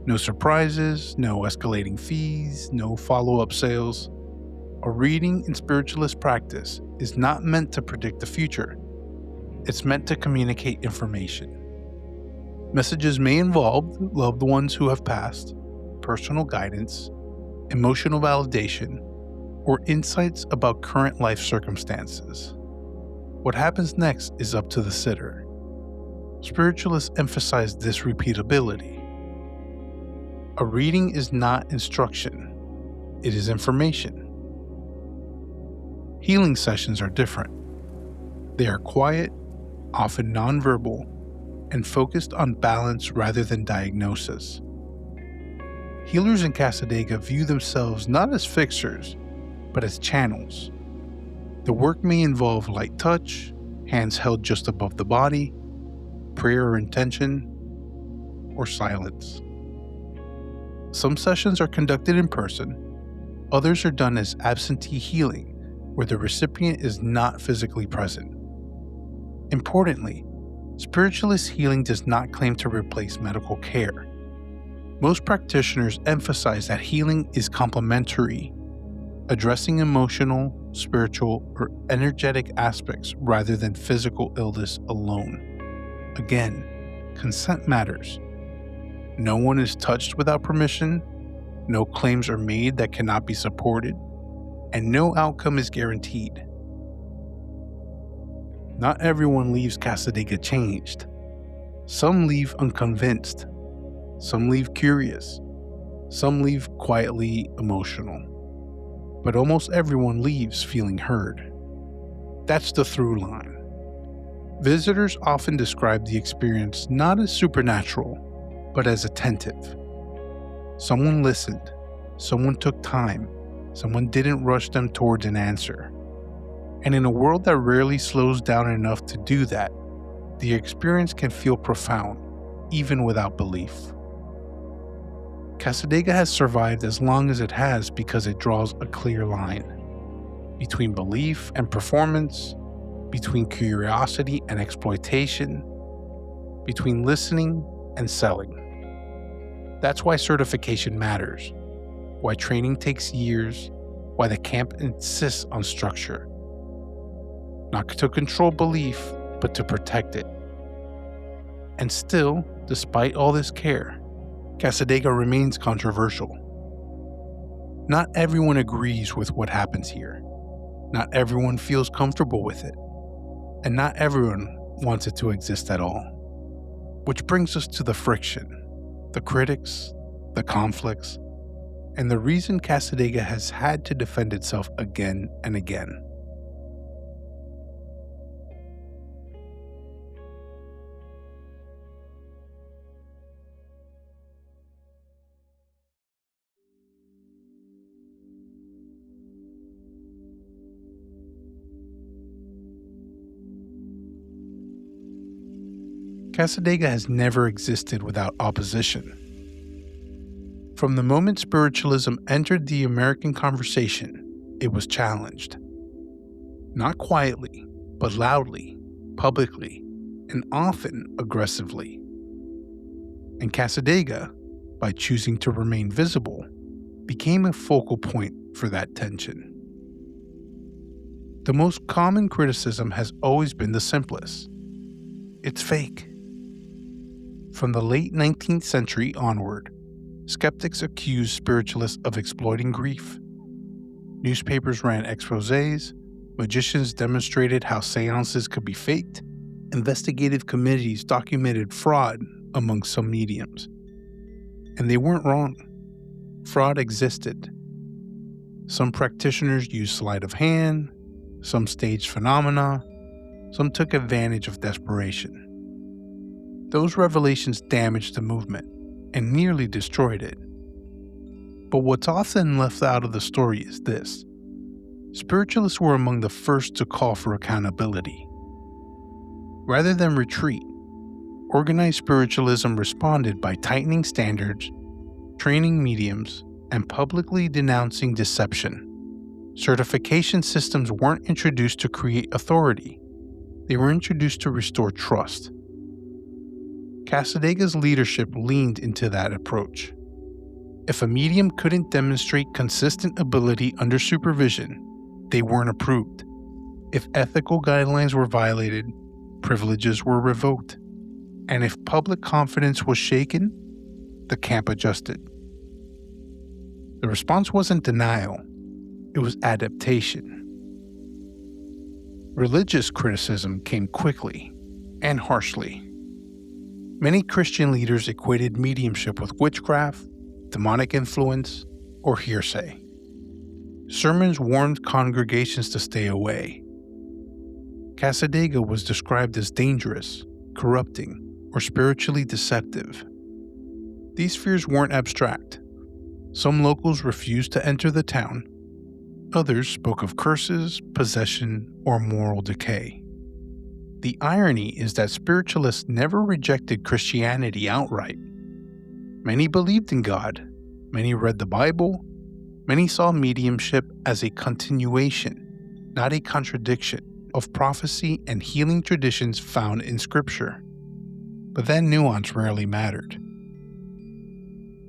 No surprises, no escalating fees, no follow-up sales. A reading in spiritualist practice is not meant to predict the future. It's meant to communicate information. Messages may involve loved ones who have passed, personal guidance, emotional validation, or insights about current life circumstances. What happens next is up to the sitter. Spiritualists emphasize this repeatability. A reading is not instruction, it is information. Healing sessions are different. They are quiet, often nonverbal, and focused on balance rather than diagnosis. Healers in Cassadaga view themselves not as fixers, but as channels. The work may involve light touch, hands held just above the body, prayer or intention, or silence. Some sessions are conducted in person, others are done as absentee healing, where the recipient is not physically present. Importantly, spiritualist healing does not claim to replace medical care. Most practitioners emphasize that healing is complementary, addressing emotional, spiritual, or energetic aspects rather than physical illness alone. Again, consent matters. No one is touched without permission, no claims are made that cannot be supported, and no outcome is guaranteed. Not everyone leaves Cassadaga changed. Some leave unconvinced. Some leave curious. Some leave quietly emotional. But almost everyone leaves feeling heard. That's the through line. Visitors often describe the experience not as supernatural, but as attentive. Someone listened. Someone took time. Someone didn't rush them towards an answer. And in a world that rarely slows down enough to do that, the experience can feel profound, even without belief. Cassadaga has survived as long as it has because it draws a clear line between belief and performance, between curiosity and exploitation, between listening and selling. That's why certification matters, why training takes years, why the camp insists on structure. Not to control belief, but to protect it. And still, despite all this care, Cassadaga remains controversial. Not everyone agrees with what happens here. Not everyone feels comfortable with it. And not everyone wants it to exist at all. Which brings us to the friction, the critics, the conflicts, and the reason Cassadaga has had to defend itself again and again. Cassadaga has never existed without opposition. From the moment spiritualism entered the American conversation, it was challenged. Not quietly, but loudly, publicly, and often aggressively. And Cassadaga, by choosing to remain visible, became a focal point for that tension. The most common criticism has always been the simplest. It's fake. From the late 19th century onward, skeptics accused spiritualists of exploiting grief. Newspapers ran exposés, magicians demonstrated how seances could be faked, investigative committees documented fraud among some mediums. And they weren't wrong. Fraud existed. Some practitioners used sleight of hand, some staged phenomena, some took advantage of desperation. Those revelations damaged the movement and nearly destroyed it. But what's often left out of the story is this. Spiritualists were among the first to call for accountability. Rather than retreat, organized spiritualism responded by tightening standards, training mediums, and publicly denouncing deception. Certification systems weren't introduced to create authority. They were introduced to restore trust. Cassadaga's leadership leaned into that approach. If a medium couldn't demonstrate consistent ability under supervision, they weren't approved. If ethical guidelines were violated, privileges were revoked. And if public confidence was shaken, the camp adjusted. The response wasn't denial, it was adaptation. Religious criticism came quickly and harshly. Many Christian leaders equated mediumship with witchcraft, demonic influence, or hearsay. Sermons warned congregations to stay away. Cassadaga was described as dangerous, corrupting, or spiritually deceptive. These fears weren't abstract. Some locals refused to enter the town. Others spoke of curses, possession, or moral decay. The irony is that spiritualists never rejected Christianity outright. Many believed in God, many read the Bible, many saw mediumship as a continuation, not a contradiction, of prophecy and healing traditions found in Scripture. But that nuance rarely mattered.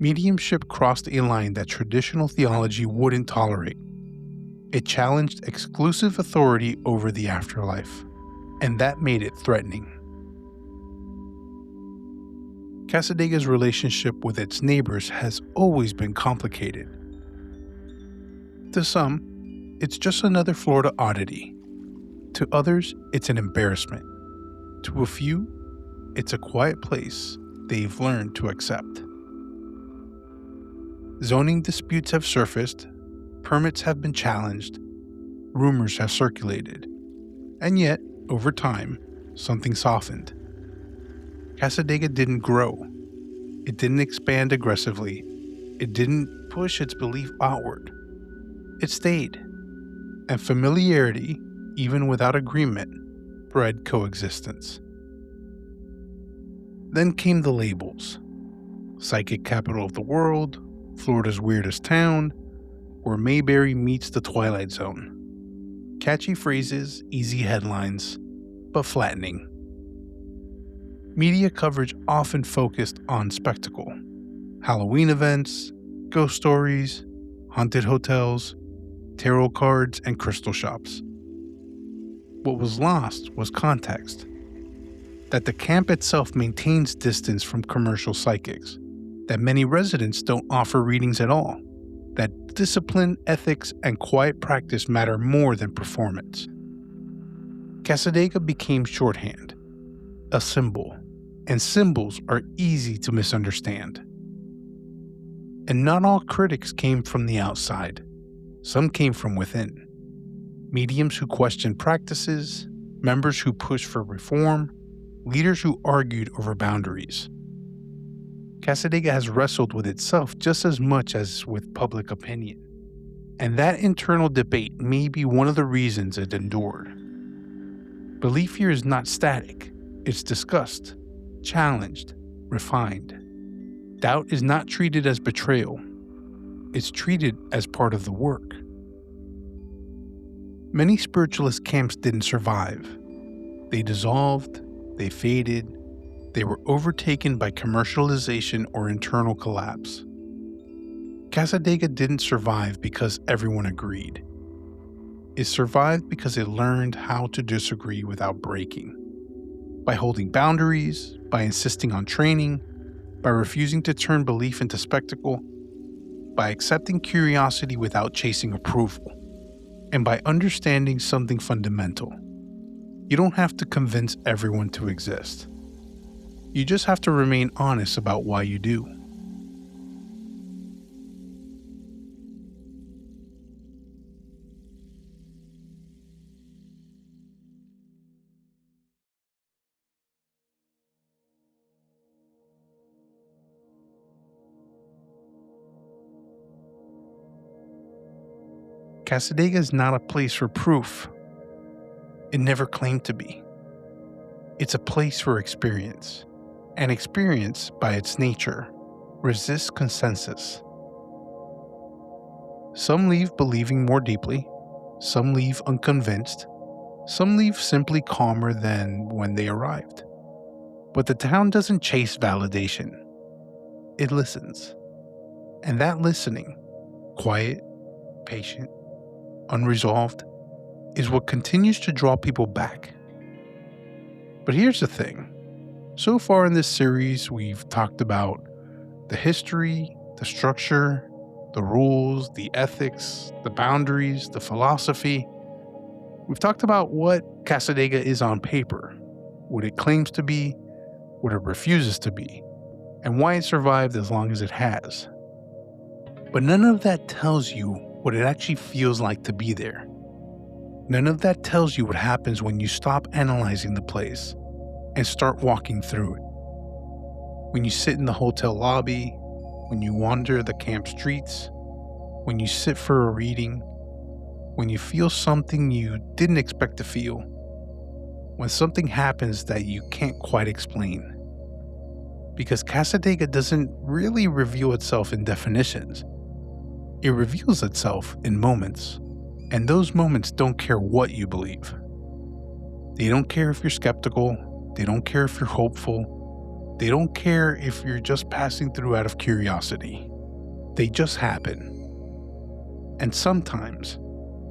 Mediumship crossed a line that traditional theology wouldn't tolerate. It challenged exclusive authority over the afterlife, and that made it threatening. Cassadaga's relationship with its neighbors has always been complicated. To some, it's just another Florida oddity. To others, it's an embarrassment. To a few, it's a quiet place they've learned to accept. Zoning disputes have surfaced, permits have been challenged, rumors have circulated, and yet, over time, something softened. Cassadaga didn't grow. It didn't expand aggressively. It didn't push its belief outward. It stayed. And familiarity, even without agreement, bred coexistence. Then came the labels. Psychic capital of the world, Florida's weirdest town, where Mayberry meets the Twilight Zone. Catchy phrases, easy headlines, but flattening. Media coverage often focused on spectacle. Halloween events, ghost stories, haunted hotels, tarot cards, and crystal shops. What was lost was context. That the camp itself maintains distance from commercial psychics. That many residents don't offer readings at all. That discipline, ethics, and quiet practice matter more than performance. Cassadaga became shorthand, a symbol, and symbols are easy to misunderstand. And not all critics came from the outside. Some came from within. Mediums who questioned practices, members who pushed for reform, leaders who argued over boundaries. Cassadaga has wrestled with itself just as much as with public opinion. And that internal debate may be one of the reasons it endured. Belief here is not static. It's discussed, challenged, refined. Doubt is not treated as betrayal. It's treated as part of the work. Many spiritualist camps didn't survive. They dissolved, they faded, they were overtaken by commercialization or internal collapse. Cassadaga didn't survive because everyone agreed. It survived because it learned how to disagree without breaking. by holding boundaries, by insisting on training, by refusing to turn belief into spectacle, by accepting curiosity without chasing approval, and by understanding something fundamental. You don't have to convince everyone to exist. You just have to remain honest about why you do. Cassadaga is not a place for proof. It never claimed to be. It's a place for experience, and experience, by its nature, resists consensus. Some leave believing more deeply, some leave unconvinced, some leave simply calmer than when they arrived. But the town doesn't chase validation. It listens. And that listening, quiet, patient, unresolved, is what continues to draw people back. But here's the thing. So far in this series, we've talked about the history, the structure, the rules, the ethics, the boundaries, the philosophy. We've talked about what Cassadaga is on paper, what it claims to be, what it refuses to be, and why it survived as long as it has. But none of that tells you what it actually feels like to be there. None of that tells you what happens when you stop analyzing the place and start walking through it. When you sit in the hotel lobby, when you wander the camp streets, when you sit for a reading, when you feel something you didn't expect to feel, when something happens that you can't quite explain. Because Cassadaga doesn't really reveal itself in definitions. It reveals itself in moments, and those moments don't care what you believe. They don't care if you're skeptical, they don't care if you're hopeful, they don't care if you're just passing through out of curiosity. They just happen. And sometimes,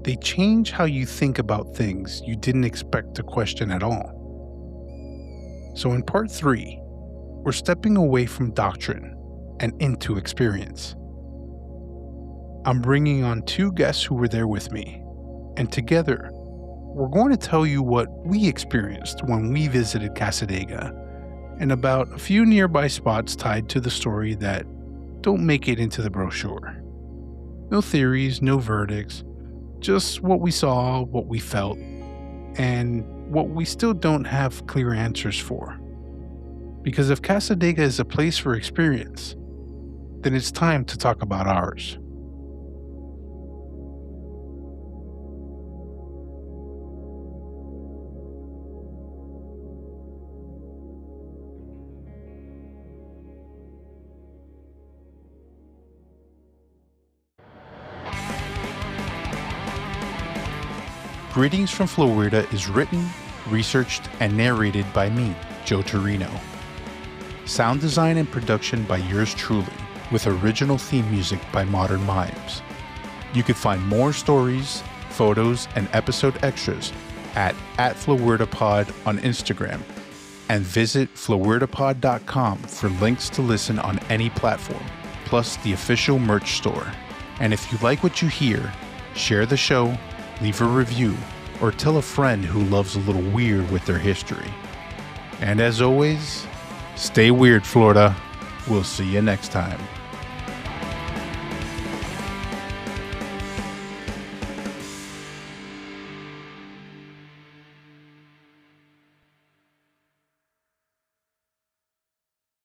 they change how you think about things you didn't expect to question at all. So in part 3, we're stepping away from doctrine and into experience. I'm bringing on 2 guests who were there with me, and together, we're going to tell you what we experienced when we visited Cassadaga, and about a few nearby spots tied to the story that don't make it into the brochure. No theories, no verdicts, just what we saw, what we felt, and what we still don't have clear answers for. Because if Cassadaga is a place for experience, then it's time to talk about ours. Greetings from Florida is written, researched, and narrated by me, Joe Torino. Sound design and production by yours truly, with original theme music by Modern Mimes. You can find more stories, photos, and episode extras at @FloridaPod on Instagram, and visit FloridaPod.com for links to listen on any platform, plus the official merch store. And if you like what you hear, share the show, leave a review, or tell a friend who loves a little weird with their history. And as always, stay weird, Florida. We'll see you next time.